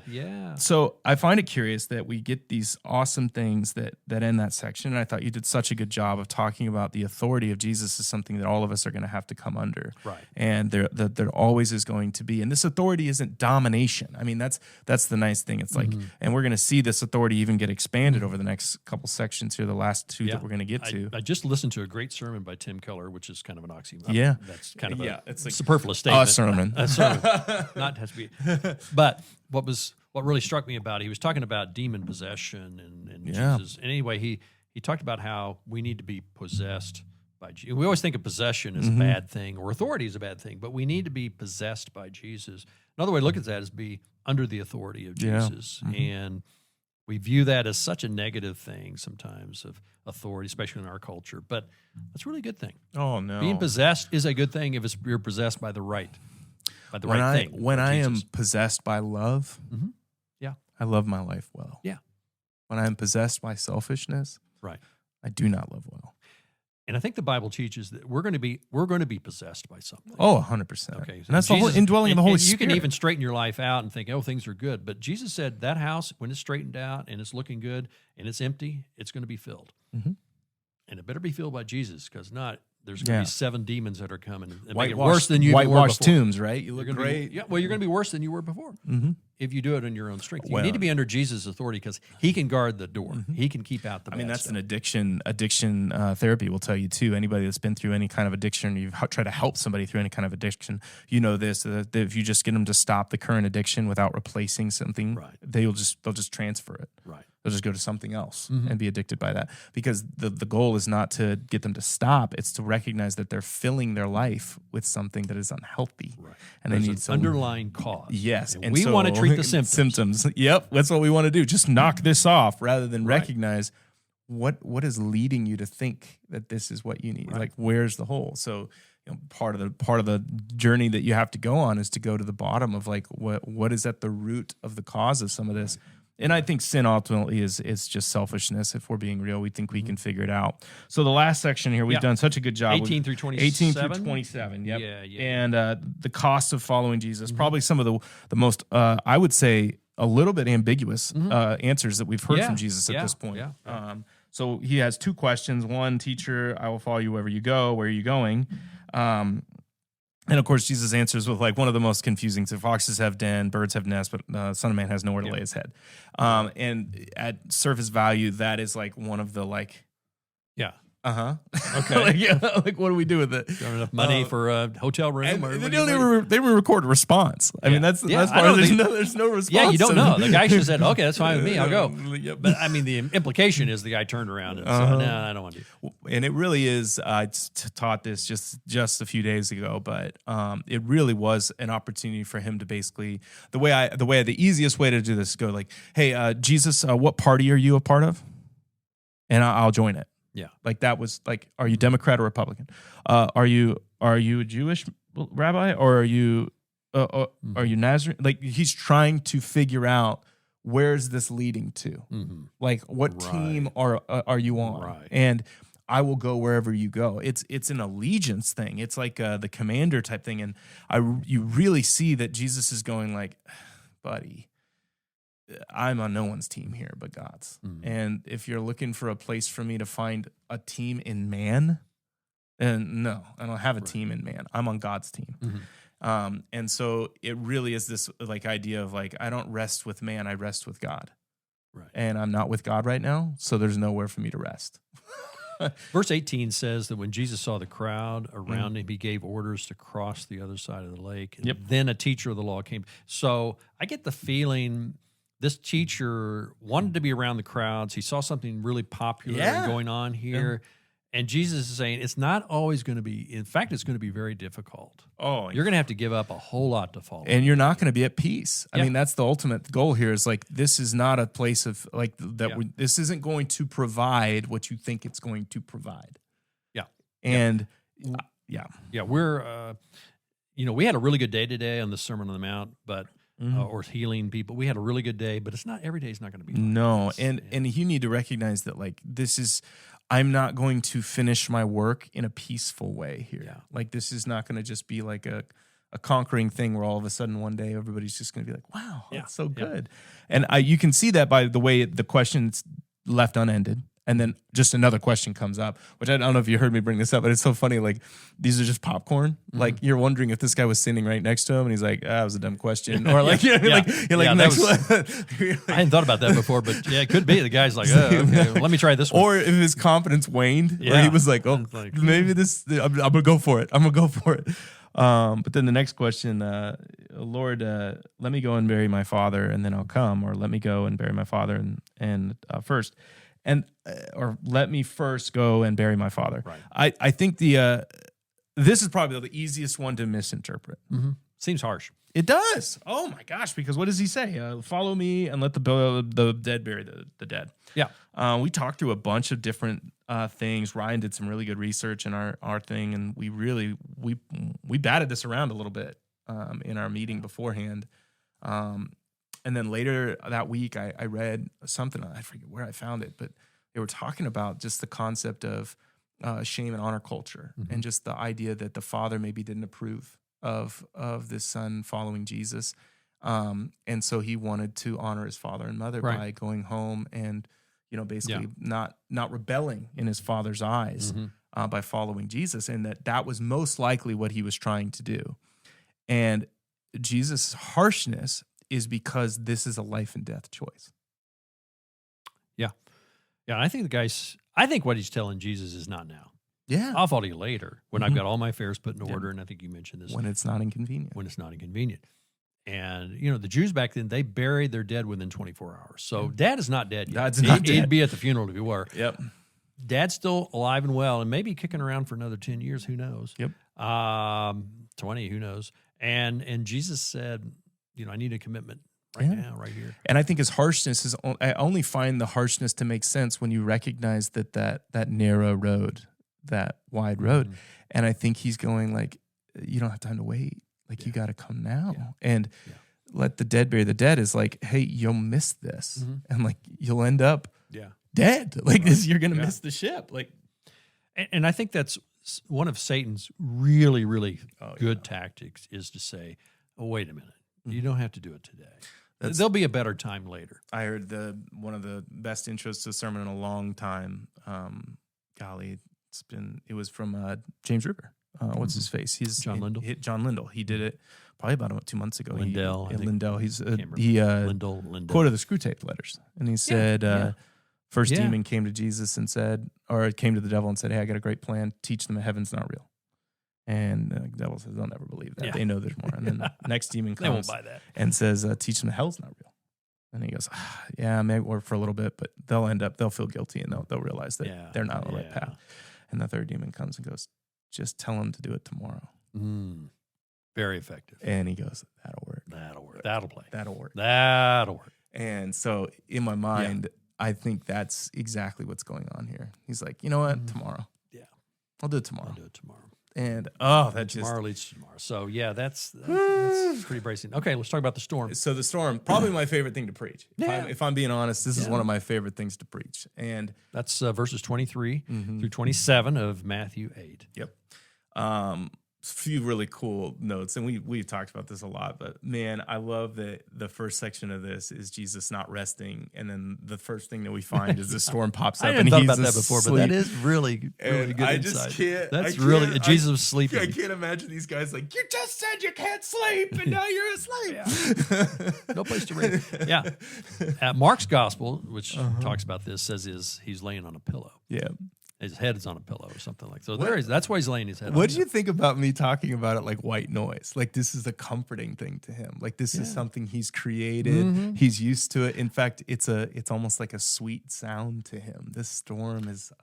so I find it curious that we get these awesome things that end that section. And I thought you did such a good job of talking about the authority of Jesus is something that all of us are going to have to come under. Right. And there always is going to be. And this authority isn't domination. I mean, that's the nice thing. It's like, and we're going to see this authority even get expanded over the next couple sections here, the last two that we're going to get to. I just listened to a great sermon by Tim Keller, which is kind of an oxymoron. Yeah. That's kind of it's like superfluous statement. A sermon. A sermon. Not has to be. But what really struck me about it, he was talking about demon possession and Jesus. And anyway, he talked about how we need to be possessed by Jesus. We always think of possession as a bad thing or authority is a bad thing, but we need to be possessed by Jesus. Another way to look at that is be under the authority of Jesus. And We view that as such a negative thing sometimes of authority, especially in our culture. But that's really a good thing. Oh no, Being possessed is a good thing if you're possessed by the right thing. When by I Jesus. am possessed by love, Yeah. I love my life well. Yeah. When I am possessed by selfishness, Right. I do not love well. And I think the Bible teaches that we're going to be possessed by something. Oh, 100%. Okay, And that's the whole indwelling of the Holy and Spirit. You can even straighten your life out and think, oh, things are good. But Jesus said that house, when it's straightened out and it's looking good and it's empty, it's going to be filled. Mhm. And it better be filled by Jesus, because not there's going to be 7 demons that are coming and make it Whitewashed- worse than you were whitewashed before. tombs, right? You You're look gonna great. Be, yeah, well, you're going to be worse than you were before if you do it in your own strength. You Well- need to be under Jesus' authority, because he can guard the door. He can keep out the bad that's stuff. an addiction therapy will tell you too. Anybody that's been through any kind of addiction, you've tried to help somebody through any kind of addiction, you know this, that if you just get them to stop the current addiction without replacing something, Right. they'll just transfer it. Right. They'll just go to something else and be addicted by that, because the goal is not to get them to stop. It's to recognize that they're filling their life with something that is unhealthy. Right. And There's they an need some underlying cause. Yes. And we want to treat the symptoms. Yep. That's what we want to do. Just knock this off rather than recognize what is leading you to think that this is what you need. Right. Like, where's the hole? So, part of the journey that you have to go on is to go to the bottom of like what is at the root of the cause of some of this. And I think sin ultimately is just selfishness. If we're being real, we think we can figure it out. So the last section here, we've done such a good job. 18 through 27. 18 through 27, yep. Yeah. And the cost of following Jesus, probably some of the most, I would say, a little bit ambiguous answers that we've heard from Jesus at this point. Yeah. So he has 2 questions. One, teacher, I will follow you wherever you go. Where are you going? And of course, Jesus answers with like one of the most confusing. So foxes have den, birds have nests, but Son of Man has nowhere to lay his head. And at surface value, that is like one of the like, Okay. like what do we do with it? Got enough money for a hotel room? Or They didn't record a response. I mean, that's Yeah, part of there's no response. Yeah, you don't know. The guy should have said, okay, that's fine with me. I'll go. Yep. But I mean, the implication is the guy turned around and said, no, I don't want to. And it really is. I taught this just a few days ago, but it really was an opportunity for him to basically the easiest way to do this is go like, hey, Jesus, what party are you a part of? And I'll join it. Yeah, like that was like, are you Democrat or Republican? Are you a Jewish rabbi, or are you Nazarene? Like, he's trying to figure out, where's this leading to? Like, what team are you on? Right. And I will go wherever you go. It's an allegiance thing. It's like the commander type thing. And you really see that Jesus is going like, buddy, I'm on no one's team here but God's. And if you're looking for a place for me to find a team in man, then no, I don't have a team in man. I'm on God's team. And so it really is this like idea of like, I don't rest with man, I rest with God. Right. And I'm not with God right now, so there's nowhere for me to rest. Verse 18 says that when Jesus saw the crowd around him, he gave orders to cross the other side of the lake. And then a teacher of the law came. So I get the feeling this teacher wanted to be around the crowds. He saw something really popular going on here. And Jesus is saying it's not always going to be, in fact, it's going to be very difficult. Oh, You're going to have to give up a whole lot to follow. And you're not going to be at peace. I mean, that's the ultimate goal here, is like, this is not a place of like that. This isn't going to provide what you think it's going to provide. Yeah. And we're, we had a really good day today on the Sermon on the Mount, but or healing people. We had a really good day, but it's not every day is not going to be like no. this. And you need to recognize that like this is, I'm not going to finish my work in a peaceful way here. Yeah. Like, this is not going to just be like a conquering thing where all of a sudden one day everybody's just going to be like, wow, that's so good. And you can see that by the way the question's left unended. And then just another question comes up, which I don't know if you heard me bring this up, but it's so funny. Like, these are just popcorn. Like, you're wondering if this guy was sitting right next to him, and he's like, that was a dumb question. Or like, next one. I hadn't thought about that before, but yeah, it could be. The guy's like, oh, okay, well, let me try this one. Or if his confidence waned, where he was like, oh, maybe this, I'm going to go for it. I'm going to go for it. But then the next question, Lord, let me go and bury my father, and then I'll come, or let me go and bury my father and first. And or let me first go and bury my father. Right. I think this is probably the easiest one to misinterpret. Seems harsh. It does. Oh my gosh! Because what does he say? Follow me and let the dead bury the dead. Yeah. We talked through a bunch of different things. Ryan did some really good research in our thing, and we batted this around a little bit in our meeting beforehand. And then later that week, I read something. I forget where I found it, but they were talking about just the concept of shame and honor culture, and just the idea that the father maybe didn't approve of this son following Jesus. And so he wanted to honor his father and mother by going home and, basically not rebelling in his father's eyes by following Jesus. And that was most likely what he was trying to do. And Jesus' harshness is because this is a life and death choice. Yeah. Yeah. I think what he's telling Jesus is not now. Yeah. I'll follow you later when I've got all my affairs put in order. And I think you mentioned this. When it's not inconvenient. When it's not inconvenient. And, the Jews back then, they buried their dead within 24 hours. So Dad is not dead yet. Dad's not dead. He'd be at the funeral if he were. Yep. Dad's still alive and well and maybe kicking around for another 10 years. Who knows? Yep. 20, who knows? And Jesus said, I need a commitment right now, right here. And I think his harshness is, I only find the harshness to make sense when you recognize that narrow road, that wide road. And I think he's going like, you don't have time to wait. Like, you got to come now and let the dead bury the dead is like, hey, you'll miss this. And like, you'll end up dead. Like this, you're going to miss the ship. Like, and I think that's one of Satan's really, really good tactics is to say, oh, wait a minute. You don't have to do it today. There'll be a better time later. I heard one of the best intros to a sermon in a long time. Golly, it was from James River. What's his face? He's John Lindell. John Lindell. He did it probably about 2 months ago. Lindell. Lindell. He Lindell. quoted the Screw Tape Letters, and he said, first demon came to Jesus and said, or came to the devil and said, hey, I got a great plan. Teach them that heaven's not real. And the devil says, they'll never believe that. They know there's more. And then the next demon comes they won't buy that. And says, teach them that hell's not real. And he goes, yeah, maybe work for a little bit, but they'll feel guilty and they'll realize that they're not on the right path. And the third demon comes and goes, just tell them to do it tomorrow. Very effective. And he goes, that'll work. That'll work. That'll play. That'll work. That'll work. And so in my mind, I think that's exactly what's going on here. He's like, you know what? Tomorrow. Yeah. I'll do it tomorrow. And tomorrow leads to tomorrow. So that's pretty bracing. Okay, let's talk about the storm. So the storm, probably my favorite thing to preach. If I'm being honest, this is one of my favorite things to preach. And that's verses 23 through 27 of Matthew 8. Yep. A few really cool notes, and we've talked about this a lot, but man, I love that the first section of this is Jesus not resting, and then the first thing that we find is the storm pops up. I hadn't thought about that before, but that is really good I insight. Just can't. That's really Jesus was sleeping. I can't imagine these guys like, you just said you can't sleep, and now you're asleep. No place to rest. Mark's gospel, which talks about this, says he's laying on a pillow. Yeah. His head is on a pillow or something like that. So that's why he's laying his head on. What do you think about me talking about it like white noise? Like this is a comforting thing to him. Like this is something he's created. He's used to it. In fact, it's almost like a sweet sound to him. This storm is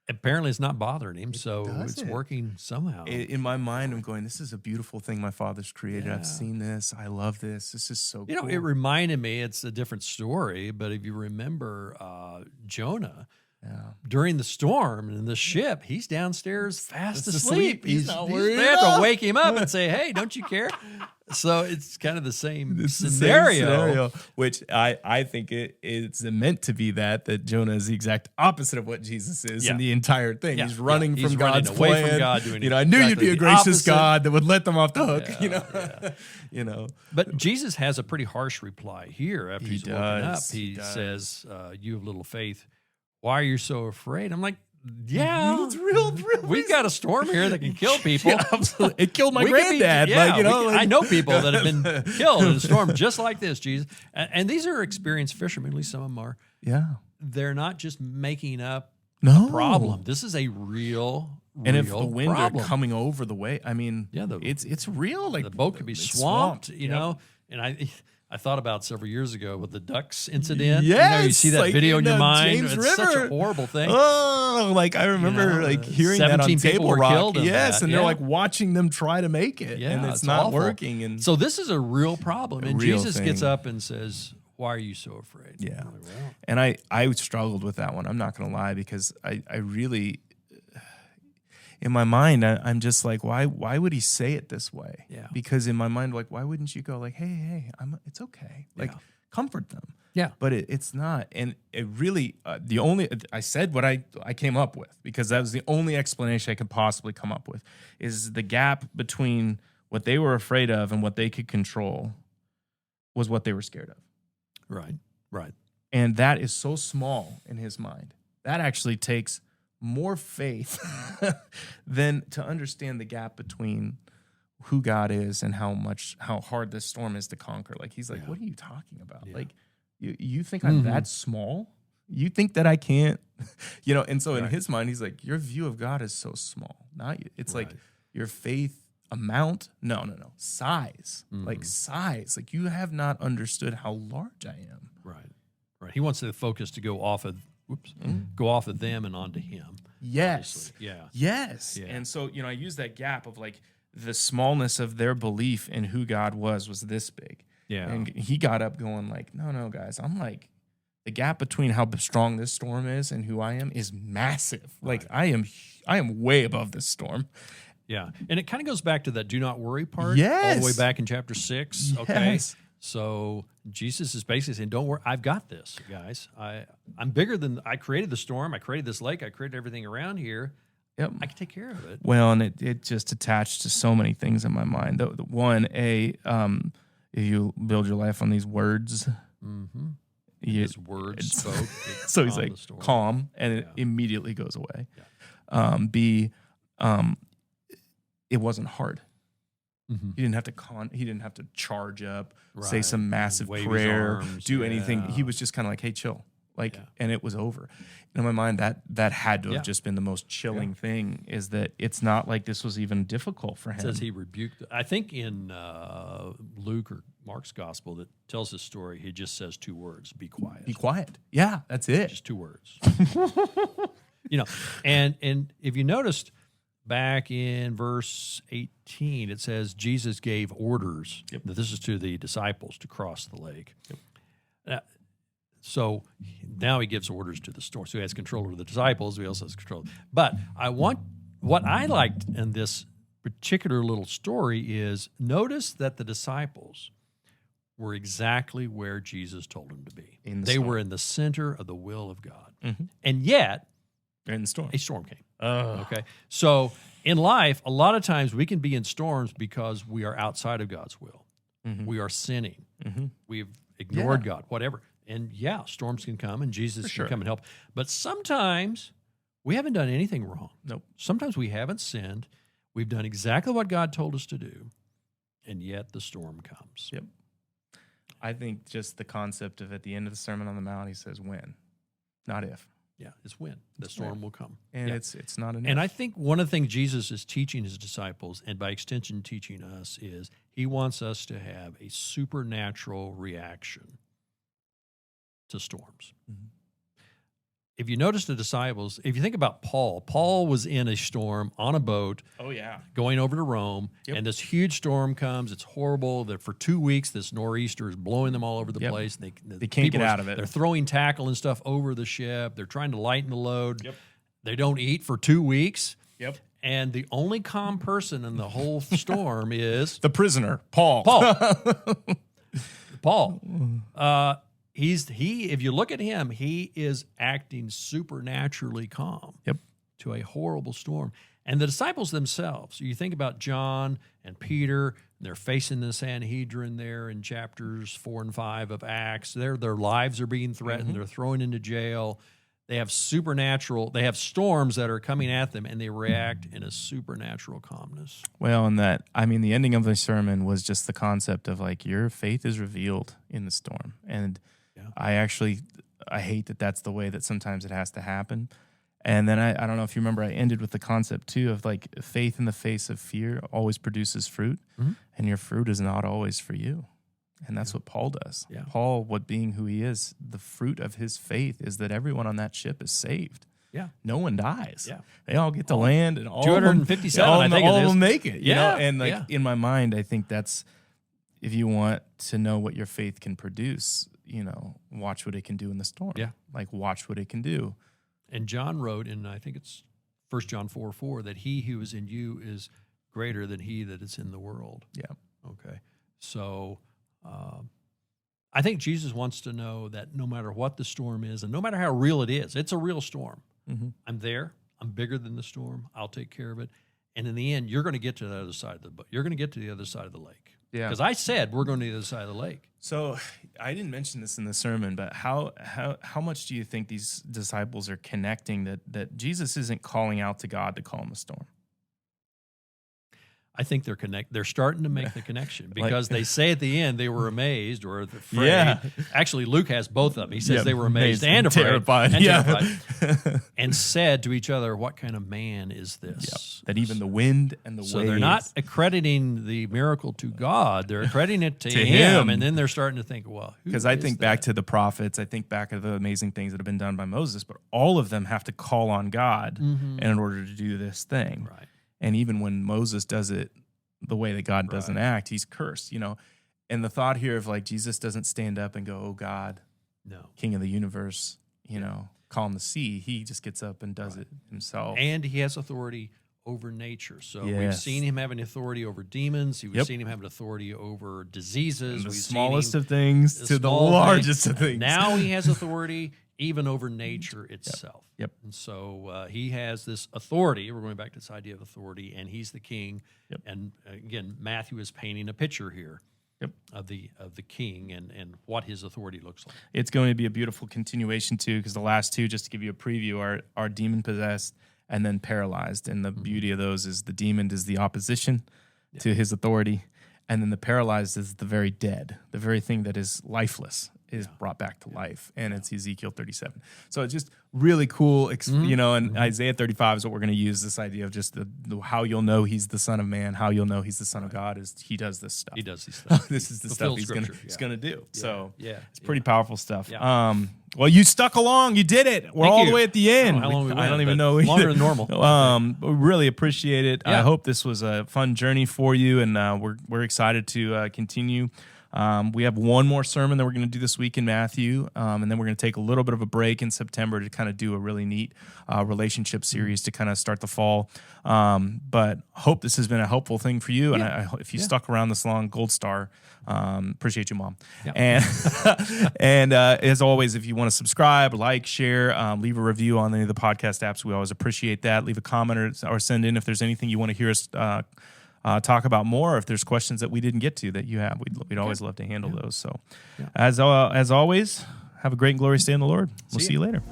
apparently it's not bothering him, so it's working somehow. In my mind, I'm going, this is a beautiful thing my Father's created. I've seen this. I love this. This is so cool. It reminded me, it's a different story, but if you remember Yeah. Jonah, during the storm in the ship, he's downstairs fast asleep. He's not worried. They have to wake him up and say, hey, don't you care? So it's kind of the same scenario. Which I think it's meant to be that Jonah is the exact opposite of what Jesus is in the entire thing. He's running from God's plan. From God, doing I knew you'd be a gracious God that would let them off the hook. You know. But Jesus has a pretty harsh reply here after he's woken up. He says, you have little faith. Why are you so afraid? I'm like, it's real. We've got a storm here that can kill people. Absolutely. It killed my granddad. I know people that have been killed in a storm just like this, Jesus. And these are experienced fishermen. At least some of them are. Yeah. They're not just making up a problem. This is a real and if the wind problem. are coming over the way, I mean, it's real. Like the boat could be swamped, you know. And I I thought about several years ago with the ducks incident. Yes, you see that like video in your mind. James It's such a River. horrible thing. Oh, like I remember like hearing that on 17 people Table were Rock. killed in Yes, that. and Yeah. they're like watching them try to make it, Yeah, and it's not awful. working. And So this is a real problem. And real Jesus gets thing. up and says, "Why are you so afraid?" Yeah. I'm like, well, And I struggled with that one. I'm not going to lie, because I really, in my mind, I'm just like, why would he say it this way? Yeah. Because in my mind, like, why wouldn't you go like, hey, it's okay. Like, Yeah. comfort them. Yeah. But it's not. And it really, I said what I came up with, because that was the only explanation I could possibly come up with, is the gap between what they were afraid of and what they could control was what they were scared of. Right. And that is so small in his mind. That actually takes more faith than to understand the gap between who God is and how hard this storm is to conquer. Like, he's like, what are you talking about? Yeah. Like, you think I'm that small? You think that I can't, and so in his mind, he's like, your view of God is so small. Not you. It's like your faith amount. No. Size. Like size. Like, you have not understood how large I am. Right. He wants the focus to go off of go off of them and onto him. Yes. Obviously. Yeah. Yes. Yeah. And so, I use that gap of like the smallness of their belief in who God was this big. Yeah. And he got up going like, no, guys, I'm like, the gap between how strong this storm is and who I am is massive. Like, I am way above this storm. Yeah. And it kind of goes back to that do not worry part. Yes. All the way back in chapter 6. Okay. Yes. So Jesus is basically saying, don't worry, I've got this, guys. I'm bigger than, I created the storm. I created this lake. I created everything around here. Yep. I can take care of it. Well, and it just attached to so many things in my mind. The one, if you build your life on these words, His words spoke. so he's like calm, and it immediately goes away. Yeah. B, it wasn't hard. Mm-hmm. He didn't have to charge up, say Right. some massive Wave his prayer, arms. do anything. Yeah. He was just kind of like, hey, chill. Like, Yeah. and it was over. And in my mind, that had to have Yeah. just been the most chilling thing, is that it's not like this was even difficult for him. It says he rebuked. I think in Luke or Mark's gospel that tells this story, he just says 2 words: "Be quiet." Be quiet. Yeah, that's it. Just 2 words. And if you noticed back in verse 18, it says Jesus gave orders. Yep. That this is to the disciples to cross the lake. Yep. So now he gives orders to the storm. So he has control over the disciples. He also has control. But what I liked in this particular little story is notice that the disciples were exactly where Jesus told them to be. They were in the center of the will of God. Mm-hmm. And yet, in the storm. a storm came. Okay. So in life, a lot of times we can be in storms because we are outside of God's will. Mm-hmm. We are sinning. Mm-hmm. We've ignored God, whatever. And storms can come and Jesus can come and help. But sometimes we haven't done anything wrong. Nope. Sometimes we haven't sinned. We've done exactly what God told us to do. And yet the storm comes. Yep. I think just the concept of at the end of the Sermon on the Mount, he says when, not if. Yeah, it's when. The storm will come. And it's not an And if. I think one of the things Jesus is teaching his disciples, and by extension teaching us, is he wants us to have a supernatural reaction to storms. Mm-hmm. If you notice the disciples, if you think about Paul was in a storm on a boat Oh, yeah. going over to Rome, Yep. and this huge storm comes. It's horrible. For 2 weeks, this nor'easter is blowing them all over the Yep. place. They can't people get out of it. They're throwing tackle and stuff over the ship. They're trying to lighten the load. Yep. They don't eat for 2 weeks. Yep. And the only calm person in the whole storm is The prisoner, Paul. Paul. If you look at him, he is acting supernaturally calm Yep. to a horrible storm. And the disciples themselves, you think about John and Peter, they're facing the Sanhedrin there in chapters 4 and 5 of Acts. Their lives are being threatened. Mm-hmm. They're thrown into jail. They have storms that are coming at them, and they react in a supernatural calmness. Well, and the ending of the sermon was just the concept of like, your faith is revealed in the storm. And I hate that that's the way that sometimes it has to happen. And then I don't know if you remember, I ended with the concept too of like, faith in the face of fear always produces fruit, and your fruit is not always for you. And that's what Paul does. Yeah. Paul, what being who he is, the fruit of his faith is that everyone on that ship is saved. Yeah. No one dies. Yeah. They all get to land, and all 257, all, I think all it of is. them make it. You Yeah. know? And like Yeah. in my mind, I think that's, if you want to know what your faith can produce, you know, watch what it can do in the storm. Yeah. Like watch what it can do. And John wrote in, I think it's 1 John 4:4, that he who is in you is greater than he that is in the world. Yeah. Okay. So I think Jesus wants to know that no matter what the storm is and no matter how real it is, it's a real storm. Mm-hmm. I'm there. I'm bigger than the storm. I'll take care of it. And in the end, you're going to get to the other side of the boat. You're going to get to the other side of the lake. Yeah. Because I said we're going to the other side of the lake. So I didn't mention this in the sermon, but how much do you think these disciples are connecting that Jesus isn't calling out to God to calm the storm? I think they're starting to make the connection because they say at the end they were amazed or afraid. Yeah. Actually, Luke has both of them. He says Yeah, they were amazed and afraid. terrified. And Yeah. terrified. And said to each other, what kind of man is this? That even the wind and the So waves. they're not accrediting the miracle to God. They're accrediting it to To him. him. And then they're starting to think, well, who Because I is think that? back to the prophets, I think back to the amazing things that have been done by Moses, but all of them have to call on God in order to do this thing. Right. And even when Moses does it the way that God doesn't act, he's cursed, you know. And the thought here of like Jesus doesn't stand up and go, oh God, No. King of the universe, you know, calm the sea. He just gets up and does it himself. And he has authority over nature. So we've Yes. seen him having authority over demons. We've Yep. seen him having authority over diseases. From the We've smallest seen him, of things to the small largest thing. of things. Now he has authority even over nature itself. Yep. And so he has this authority. We're going back to this idea of authority, and he's the king. Yep. And again, Matthew is painting a picture here Yep. of the king and what his authority looks like. It's going to be a beautiful continuation too, because the last two, just to give you a preview, are demon possessed and then paralyzed. And the beauty of those is the demon is the opposition to his authority, and then the paralyzed is the very dead, the very thing that is lifeless is brought back to life, and it's Ezekiel 37. So it's just really cool, you know, and Isaiah 35 is what we're going to use, this idea of just the how you'll know he's the Son of Man, how you'll know he's the Son of God is he does this stuff. He does these things. This is the stuff he's going to do. So it's pretty powerful stuff. Yeah. Well, you stuck along. You did it. We're Thank all you. the way at the end. I don't know how long we I went, don't even but know. longer than normal. We really appreciate it. Yeah. I hope this was a fun journey for you, and we're excited to continue. We have one more sermon that we're going to do this week in Matthew, and then we're going to take a little bit of a break in September to kind of do a really neat relationship series to kind of start the fall. But hope this has been a helpful thing for you, and if you stuck around this long, gold star. Appreciate you, Mom. Yeah. And as always, if you want to subscribe, like, share, leave a review on any of the podcast apps, we always appreciate that. Leave a comment or send in if there's anything you want to hear us talk about more, or if there's questions that we didn't get to that you have. We'd always love to handle those. So as always, have a great and glorious day in the Lord. We'll see you later.